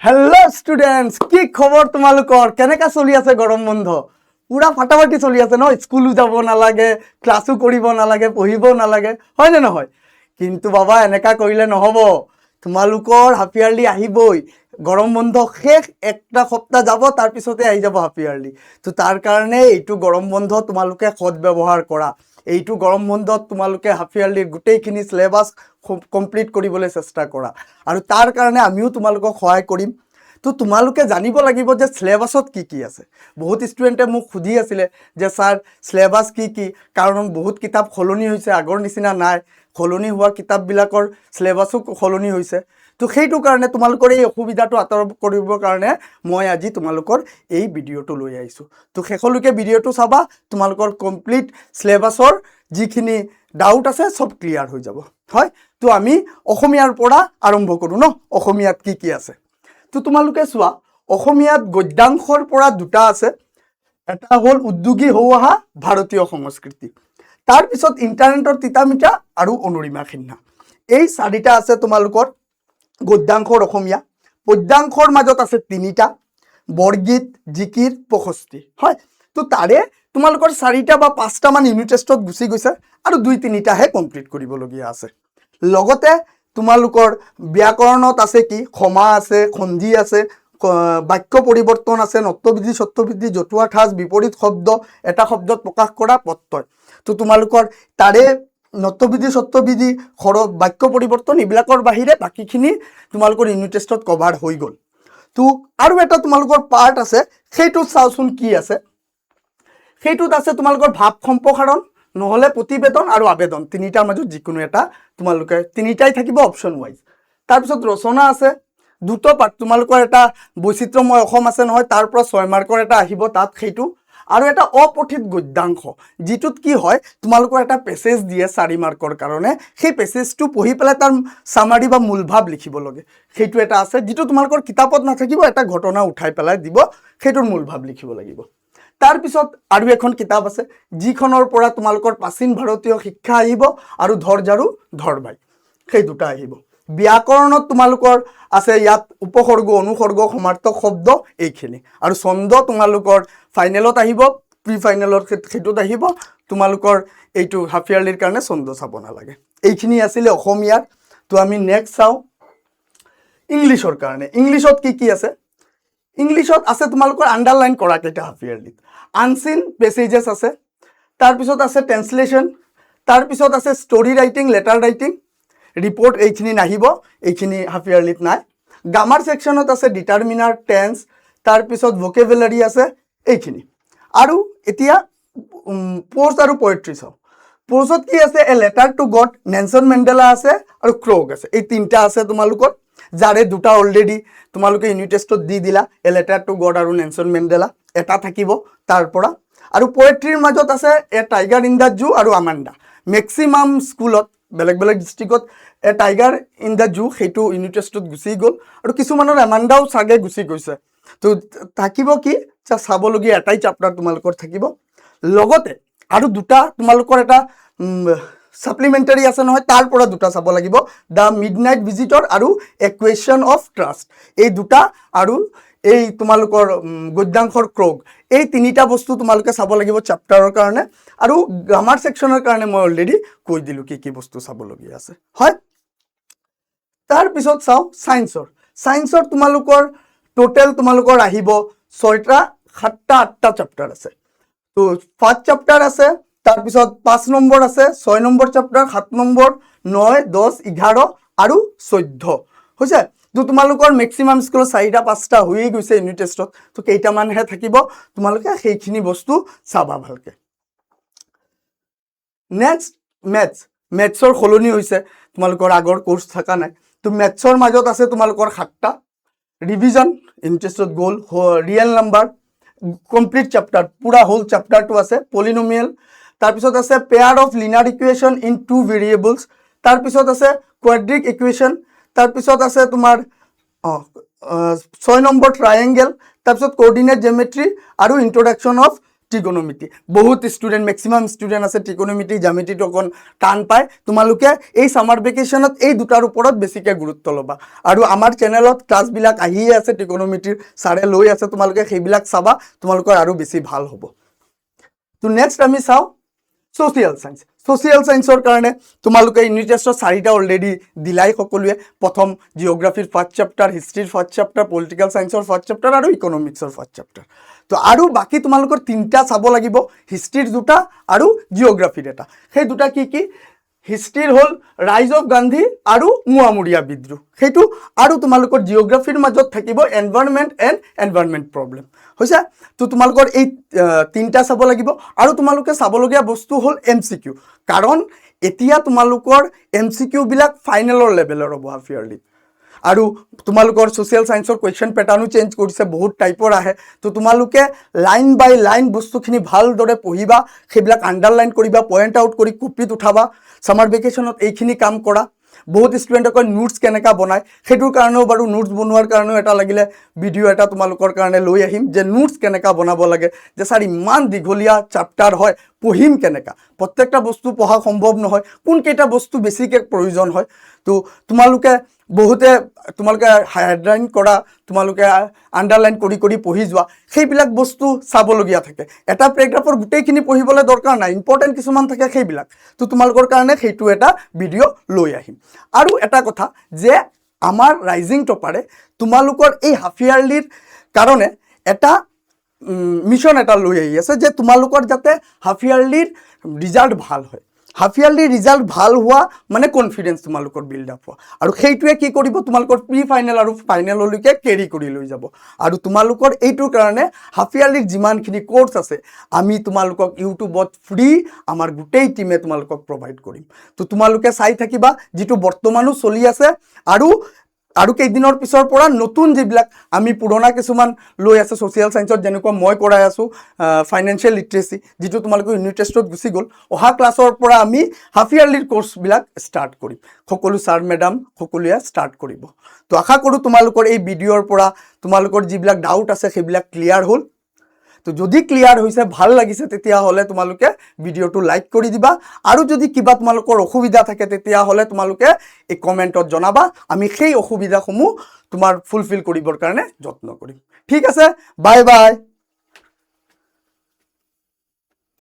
hello students কি খবৰ তোমালোকৰ কেনেকা চলি আছে গৰম বন্ধ পুৰা ফাটাফাটি চলি আছে ন স্কুলো যাব নালাগে ক্লাসো কৰিব নালাগে পঢ়িব নালাগে হয় নে নহয় কিন্তু বাবা এনেকা কৰিলে নহব তোমালোকৰ হাফ ইয়াৰলি আহিবই গৰম বন্ধ শেষ একটা সপ্তাহ যাব তাৰ পিছতে আহি যাব হাফ ইয়াৰলি তো তাৰ কাৰণে এইটো গৰম বন্ধ তোমালোকে সদ ব্যৱহাৰ কৰা এইটো গৰম বন্ধত তোমালোকে হাফ ইয়াৰলি গোটেইখিনি সিলেবাস কমপ্লিট কৰিবলৈ চেষ্টা কৰা আৰু তাৰ কাৰণে আমিও তোমালোকক সহায় কৰিম তো তোমালোকে জানিব লাগিব যে সিলেবাসত কি আছে বহুত ষ্টুডেন্টে মোক খুদি আছিলে যে স্যার সিলেবাস কি কাৰণ বহুত কিতাপ খলনি হৈছে আগৰ নিচিনা নাই খলনি হোৱা কিতাপবিলাকৰ সিলেবাসও খলনি হৈছে তো সেইটো কাৰণে তোমালোকৰ এই অসুবিধাটো আঁতৰ কৰিবৰ কাৰণে মই আজি তোমালোকৰ এই ভিডিঅ'টো লৈ আহিছোঁ তো শেষলৈকে ভিডিঅ'টো চাবা তোমালোকৰ কমপ্লিট সিলেবাসৰ যিখিনি ডাউট আছে সব ক্লিয়াৰ হৈ যাব হয় তো আমি অসমীয়াৰ পৰা আৰম্ভ কৰোঁ ন অসমীয়াত কি আছে তো তোমালোকে চোৱা অসমীয়াত গদ্যাংশৰ পৰা দুটা আছে এটা হ'ল উদ্যোগী হৈ অহা ভাৰতীয় সংস্কৃতি তাৰ পিছত ইন্টাৰনেটৰ তিতামিতা আৰু অনুৰিমা খিন্না এই চাৰিটা আছে তোমালোকৰ গদ্যাংশৰ অসমীয়া পদ্যাংশৰ মাজত আছে তিনিটা বৰগীত জিকিৰ প্ৰশস্তি হয় তো তাৰে তোমালোকৰ চাৰিটা বা পাঁচটা মান ইউনিট টেষ্টত গুচি গৈছে আৰু দুই তিনিটাহে কমপ্লিট কৰিবলগীয়া আছে লগতে তোমালোকৰ ব্যাকৰণত আছে কি ক্ষমা আছে সন্ধি আছে বাক্য পৰিৱৰ্তন আছে নত্যবিধি সত্যবিধি জতুৱা ঠাঁচ বিপৰীত শব্দ এটা শব্দত প্ৰকাশ কৰা প্ৰত্যয় তো তোমালোকৰ তাৰে নত্যবিধি সত্যবিধি বাক্য পৰিৱৰ্তন এইবিলাকৰ বাহিৰে বাকিখিনি তোমালোকৰ ইউনিট টেষ্টত কভাৰ হৈ গ'ল তো আৰু এটা তোমালোকৰ পাৰ্ট আছে সেইটো চাওচোন কি আছে সেইটোত আছে তোমালোকৰ ভাৱ সম্প্ৰসাৰণ নহলে প্ৰতিবেদন আৰু আবেদন তিনিটাৰ মাজত যিকোনো এটা তোমালোকে তিনিটাই থাকিব অপচন ওয়াইজ তাৰ পিছত ৰচনা আছে দুটো পাৰ্ট তোমালোকৰ এটা বৈচিত্ৰ্যময় অসম আছে নহয় তাৰ পৰা 6 মাৰ্কৰ এটা আহিব তাত সেইটো আৰু এটা অপঠিত গদ্যাংশ যিটোত কি হয় তোমালোকৰ এটা পেছেজ দিয়ে 4 মাৰ্কৰ কাৰণে সেই পেছেজটো পঢ়ি পেলাই তাৰ সামাৰি বা মূলভাৱ লিখিব লাগে সেইটো এটা আছে যিটো তোমালোকৰ কিতাপত নাথাকিব এটা ঘটনা উঠাই পেলাই দিব সেইটোৰ মূলভাৱ লিখিব লাগিব তাৰ পিছত আৰু এখন কিতাপ আছে যিখনৰ পৰা তোমালোকৰ প্ৰাচীন ভাৰতীয় শিক্ষা আহিব আৰু ধৰজাৰু ধৰবাই সেই দুটা আহিব ব্যাকৰণত তোমালোকৰ আছে ইয়াত উপসৰ্গ অনুসৰ্গ সমাৰ্থক শব্দ এইখিনি আৰু ছন্দ তোমালোকৰ ফাইনেলত আহিব প্ৰি ফাইনেলৰ ক্ষেত্ৰত আহিব তোমালোকৰ এইটো হাফ ইয়াৰলিৰ কাৰণে ছন্দ চাব নালাগে এইখিনি আছিল অসমীয়াৰ তো আমি নেক্সট চাও ইংলিছৰ কাৰণে ইংলিছত কি আছে ইংলিছত আছে তোমালোকৰ আন্ডাৰলাইন কৰা কেইটা হাফ ইয়াৰলিত আনসিন পেছেজেছ আছে তাৰ পিছত আছে ট্ৰান্সলেচন তাৰ পিছত আছে story writing letter writing report এইখিনি নাহিব এইখিনি হাফ ইয়াৰলিত নাই গ্ৰামাৰ সেকশনত আছে ডিটাৰমিনাৰ টেন্স তাৰ পিছত ভোকেবুলাৰি আছে এইখিনি আৰু এতিয়া পোজ আৰু পোয়েট্ৰি চাও পোজত কি আছে a letter to god Nelson Mandela আছে আৰু ক্ৰোগ আছে এই তিনটা আছে তোমালোকৰ যাৰে দুটা অলৰেডি তোমালোকে ইউনিট টেষ্টত দি দিলা এ লেটাৰ টু গড আৰু নেলসন মেণ্ডেলা এটা থাকিব তাৰ পৰা আৰু পোয়েট্ৰিৰ মাজত আছে এ টাইগাৰ ইন দা জু আৰু আমান্ডা মেক্সিমাম স্কুলত বেলেগ বেলেগ ডিস্ট্ৰিক্টত এ টাইগাৰ ইন দা জু সেইটো ইউনিট টেষ্টত গুচি গ'ল আৰু কিছুমানৰ আমান্ডাও চাগে গুচি গৈছে তো থাকিব কি চাবলগীয়া এটাই চেপ্টাৰ তোমালোকৰ থাকিব লগতে আৰু দুটা তোমালোকৰ এটা সাপ্লিমেন্টাৰী আছে নহয় তাৰ পৰা দুটা চাব লাগিব দা মিডনাইট ভিজিটৰ আৰু ইকুৱেশ্যন অফ ট্ৰাষ্ট এই দুটা আৰু এই তোমালোকৰ গদ্যাংশৰ ক্ৰোগ এই তিনিটা বস্তু তোমালোকে চাব লাগিব চেপ্টাৰৰ কাৰণে আৰু গ্ৰামাৰ সেকশনৰ কাৰণে মই অলৰেডি কৈ দিলো কি বস্তু চাবলগীয়া আছে হয় তাৰ পিছত চাও সায়েন্সৰ তোমালোকৰ টোটাল তোমালোকৰ আহিব 6টা 7টা 8টা চেপ্টাৰ আছে তো ফাৰ্স্ট চেপ্টাৰ আছে তাৰ পিছত 5 নম্বৰ আছে 6 নম্বৰ চেপ্টাৰ 7 নম্বৰ 9 10 11 আৰু 14 হৈছে তো তোমালোকৰ মেক্সিমাম স্কুল 4টা 5টা হৈ গৈছে ইউনিট টেষ্টত তো কেইটামানহে থাকিব তোমালোকে সেইখিনি বস্তু চাবা ভালকে নেক্সট মেথছৰ খলনি হৈছে তোমালোকৰ আগৰ কোৰ্স থাকা নাই তো মেথছৰ মাজত আছে তোমালোকৰ 7টা ৰিভিজন ইউনিট টেষ্টত গ'ল ৰিয়েল নাম্বাৰ কমপ্লিট চেপ্টাৰ পুৰা হোল চেপ্টাৰটো আছে পলিনোমিয়েল তাৰ পিছত আছে pair of linear equation in two variables তাৰ পিছত আছে কোৱাড্ৰিক ইকুৱেশ্যন তাৰ পিছত আছে তোমাৰ 6 নম্বৰ ট্ৰায়াঙ্গেল তাৰ পিছত কোঅৰ্ডিনেট জিওমেট্ৰি আৰু ইন্ট্ৰোডাকশন অফ ট্ৰিগনমিতি বহুত ষ্টুডেণ্ট মেক্সিমাম ষ্টুডেণ্ট আছে ট্ৰিগনমিতি জ্যামিতিটো অকণ টান পায় তোমালোকে এই সামাৰ ভেকেশ্যনত এই দুটাৰ ওপৰত বেছিকৈ গুৰুত্ব ল'বা আৰু আমাৰ চেনেলত ক্লাছবিলাক আহিয়ে আছে ট্ৰিগনমিতিৰ ছাৰে লৈ আছে তোমালোকে সেইবিলাক চাবা তোমালোকৰ আৰু বেছি ভাল হ'ব তো নেক্সট আমি চাওঁ ছ'চিয়েল সায়েন্সৰ কাৰণে তোমালোকে ইউনিট টেষ্টত 4টা অলৰেডি দিলাই সকলোৱে প্ৰথম জিঅ'গ্ৰাফিৰ ফাৰ্ষ্ট চেপ্টাৰ হিষ্ট্ৰীৰ ফাৰ্ষ্ট চেপ্টাৰ পলিটিকেল সায়েন্সৰ ফাৰ্ষ্ট চেপ্টাৰ আৰু ইকনমিক্সৰ ফাৰ্ষ্ট চেপ্টাৰ তো আৰু বাকী তোমালোকৰ 3টা চাব লাগিব হিষ্ট্ৰীৰ 2টা আৰু জিঅ'গ্ৰাফিৰ এটা সেই 2টা কি হিষ্ট্ৰীৰ হ'ল ৰাইজ অফ গান্ধী আৰু মুৱামৰীয়া বিদ্ৰোহ সেইটো আৰু তোমালোকৰ জিঅ'গ্ৰাফিৰ মাজত থাকিব এনভাইৰনমেণ্ট প্ৰব্লেম হৈছে তো তোমালোকৰ এই 3টা চাব লাগিব আৰু তোমালোকে চাবলগীয়া বস্তু হ'ল MCQ কাৰণ এতিয়া তোমালোকৰ MCQ বিলাক ফাইনেলৰ লেভেলৰ হ'ব হাফ ইয়াৰলি আৰু তোমালোকৰ ছ'চিয়েল সায়েন্সৰ কুৱেশ্যন পেটাৰ্নো চেঞ্জ কৰিছে বহুত টাইপৰ আহে তো তোমালোকে লাইন বাই লাইন বস্তুখিনি ভালদৰে পঢ়িবা সেইবিলাক আণ্ডাৰলাইন কৰিবা পইণ্ট আউট কৰি কপিত উঠাবা সামাৰ ভেকেশ্যনত এইখিনি কাম কৰা বহুত ষ্টুডেণ্টে কয় নোটছ কেনেকৈ বনায় সেইটোৰ কাৰণেও বাৰু নোটছ বনোৱাৰ কাৰণেও এটা লাগিলে ভিডিঅ' এটা তোমালোকৰ কাৰণে লৈ আহিম যে নোটছ কেনেকৈ বনাব লাগে যে ছাৰ ইমান দীঘলীয়া চেপ্টাৰ হয় পঢ়িম কেনেকৈ প্ৰত্যেকটা বস্তু পঢ়া সম্ভৱ নহয় কোনকেইটা বস্তু বেছিকৈ প্ৰয়োজন হয় তো তোমালোকে বহুতে তোমালোকে হাইলাইন কৰা তোমালোকে আণ্ডাৰলাইন কৰি পঢ়ি যোৱা সেইবিলাক বস্তু চাবলগীয়া থাকে এটা পেৰাগ্ৰাফৰ গোটেইখিনি পঢ়িবলৈ দৰকাৰ নাই ইম্পৰ্টেণ্ট কিছুমান থাকে সেইবিলাক তো তোমালোকৰ কাৰণে সেইটো এটা ভিডিঅ' লৈ আহিম আৰু এটা কথা যে আমাৰ ৰাইজিং টপাৰে তোমালোকৰ এই হাফ ইয়াৰলিৰ কাৰণে এটা মিছন এটা লৈ আহি আছে যে তোমালোকৰ যাতে হাফ ইয়াৰলিৰ ৰিজাল্ট ভাল হয় হাফ ইয়াৰলি ৰিজাল্ট ভাল হোৱা মানে কনফিডেন্স তোমালোকৰ বিল্ড আপ হোৱা আৰু সেইটোৱে কি কৰিব তোমালোকৰ প্ৰি ফাইনেল আৰু ফাইনেললৈকে কেৰি কৰি লৈ যাব আৰু তোমালোকৰ এইটোৰ কাৰণে হাফ ইয়াৰলিৰ যিমানখিনি কোৰ্চ আছে আমি তোমালোকক ইউটিউবত ফ্ৰী আমাৰ গোটেই টিমে তোমালোকক প্ৰভাইড কৰিম তো তোমালোকে চাই থাকিবা যিটো বৰ্তমানো চলি আছে আৰু কেইদিনৰ পিছৰ পৰা নতুন যিবিলাক আমি পুৰণা কিছুমান লৈ আছে ছ'চিয়েল সায়েন্সত যেনেকুৱা মই কৰাই আছোঁ ফাইনেন্সিয়েল লিটাৰেচি যিটো তোমালোকৰ ইউনিট টেষ্টত গুচি গ'ল অহা ক্লাছৰ পৰা আমি হাফ ইয়াৰলিৰ কোৰ্চবিলাক ষ্টাৰ্ট কৰিম সকলো ছাৰ মেডাম সকলোৱে ষ্টাৰ্ট কৰিব তো আশা কৰোঁ তোমালোকৰ এই ভিডিঅ'ৰ পৰা তোমালোকৰ যিবিলাক ডাউট আছে সেইবিলাক ক্লিয়াৰ হ'ল তো যদি ক্লিয়াৰ হৈছে ভাল লাগিছে তেতিয়াহ'লে তোমালোকে ভিডিঅ'টো লাইক কৰি দিবা আৰু যদি কিবা তোমালোকৰ অসুবিধা থাকে তেতিয়াহ'লে তোমালোকে এই কমেণ্টত জনাবা আমি সেই অসুবিধাসমূহ তোমাৰ ফুলফিল কৰিবৰ কাৰণে যত্ন কৰিম ঠিক আছে বাই বাই